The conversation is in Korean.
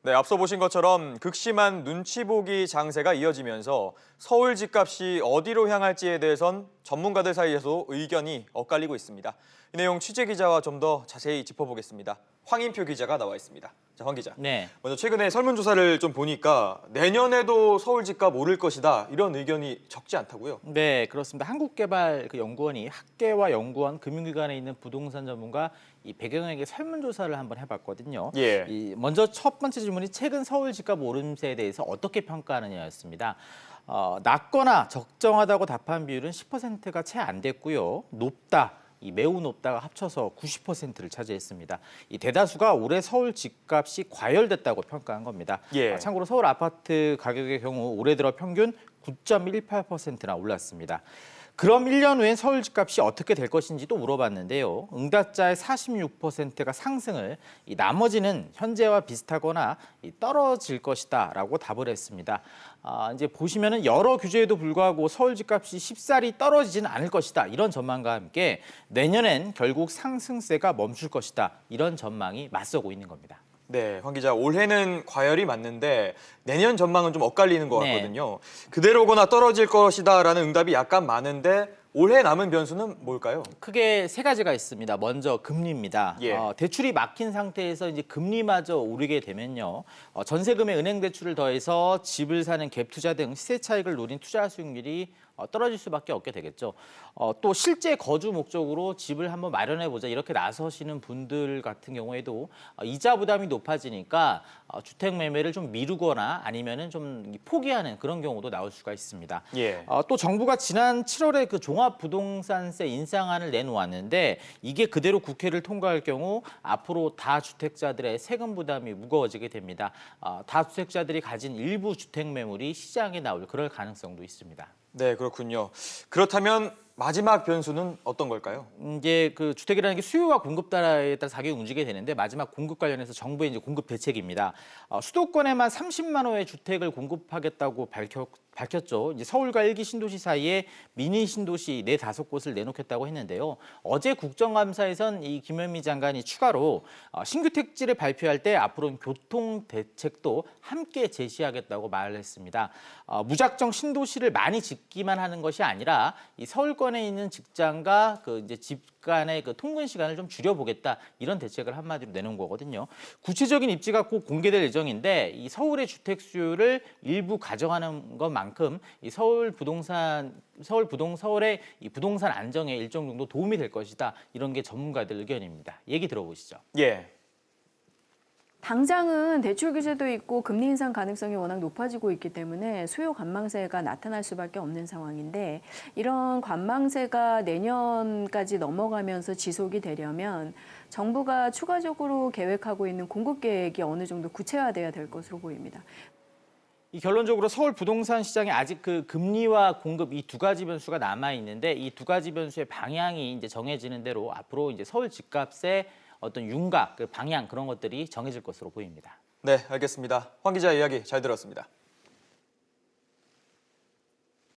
네, 앞서 보신 것처럼 극심한 눈치 보기 장세가 이어지면서 서울 집값이 어디로 향할지에 대해선 전문가들 사이에서 의견이 엇갈리고 있습니다. 이 내용 취재 기자와 좀 더 자세히 짚어보겠습니다. 황인표 기자가 나와 있습니다. 자, 황 기자. 네. 먼저 최근에 설문조사를 좀 보니까 내년에도 서울 집값 오를 것이다 이런 의견이 적지 않다고요? 네, 그렇습니다. 한국개발연구원이 학계와 연구원, 금융기관에 있는 부동산 전문가 이 100여 명에게 설문조사를 한번 해봤거든요. 예. 먼저 첫 번째 질문이 최근 서울 집값 오름세에 대해서 어떻게 평가하느냐였습니다. 낮거나 적정하다고 답한 비율은 10%가 채 안 됐고요. 높다. 이 매우 높다가 합쳐서 90%를 차지했습니다. 이 대다수가 올해 서울 집값이 과열됐다고 평가한 겁니다. 예. 참고로 서울 아파트 가격의 경우 올해 들어 평균 9.18%나 올랐습니다. 그럼 1년 후엔 서울 집값이 어떻게 될 것인지도 물어봤는데요. 응답자의 46%가 상승을, 나머지는 현재와 비슷하거나 떨어질 것이다라고 답을 했습니다. 이제 보시면은 여러 규제에도 불구하고 서울 집값이 쉽사리 떨어지지는 않을 것이다. 이런 전망과 함께 내년엔 결국 상승세가 멈출 것이다. 이런 전망이 맞서고 있는 겁니다. 네, 황 기자, 올해는 과열이 맞는데 내년 전망은 좀 엇갈리는 것 네. 같거든요. 그대로거나 떨어질 것이다라는 응답이 약간 많은데 올해 남은 변수는 뭘까요? 크게 세 가지가 있습니다. 먼저 금리입니다. 예. 대출이 막힌 상태에서 이제 금리마저 오르게 되면요. 전세금에 은행 대출을 더해서 집을 사는 갭 투자 등 시세 차익을 노린 투자 수익률이 떨어질 수밖에 없게 되겠죠. 또 실제 거주 목적으로 집을 한번 마련해 보자 이렇게 나서시는 분들 같은 경우에도 이자 부담이 높아지니까 주택 매매를 좀 미루거나 아니면은 좀 포기하는 그런 경우도 나올 수가 있습니다. 예. 또 정부가 지난 7월에 그 종합부동산세 인상안을 내놓았는데 이게 그대로 국회를 통과할 경우 앞으로 다주택자들의 세금 부담이 무거워지게 됩니다. 다주택자들이 가진 일부 주택 매물이 시장에 나올 그럴 가능성도 있습니다. 네, 그렇군요. 그렇다면 마지막 변수는 어떤 걸까요? 이제 그 주택이라는 게 수요와 공급 따라에 따라 가격이 움직이게 되는데 마지막 공급 관련해서 정부의 이제 공급 대책입니다. 수도권에만 30만 호의 주택을 공급하겠다고 밝혔죠. 이제 서울과 1기 신도시 사이에 미니 신도시 4, 5곳을 내놓겠다고 했는데요. 어제 국정감사에선 이 김현미 장관이 추가로 신규 택지를 발표할 때 앞으로는 교통 대책도 함께 제시하겠다고 말을 했습니다. 무작정 신도시를 많이 짓기만 하는 것이 아니라 이 서울권에 있는 직장과 그 이제 집 간의 그 통근 시간을 좀 줄여보겠다 이런 대책을 한마디로 내놓은 거거든요. 구체적인 입지가 꼭 공개될 예정인데 이 서울의 주택 수요를 일부 가져가는 것만큼 이 서울의 이 부동산 안정에 일정 정도 도움이 될 것이다. 이런 게 전문가들 의견입니다. 얘기 들어보시죠. 예. 당장은 대출 규제도 있고 금리 인상 가능성이 워낙 높아지고 있기 때문에 수요 관망세가 나타날 수밖에 없는 상황인데 이런 관망세가 내년까지 넘어가면서 지속이 되려면 정부가 추가적으로 계획하고 있는 공급 계획이 어느 정도 구체화돼야 될 것으로 보입니다. 이 결론적으로 서울 부동산 시장에 아직 그 금리와 공급 이 두 가지 변수가 남아 있는데 이 두 가지 변수의 방향이 이제 정해지는 대로 앞으로 이제 서울 집값의 어떤 윤곽, 그 방향 그런 것들이 정해질 것으로 보입니다. 네, 알겠습니다. 황 기자 이야기 잘 들었습니다.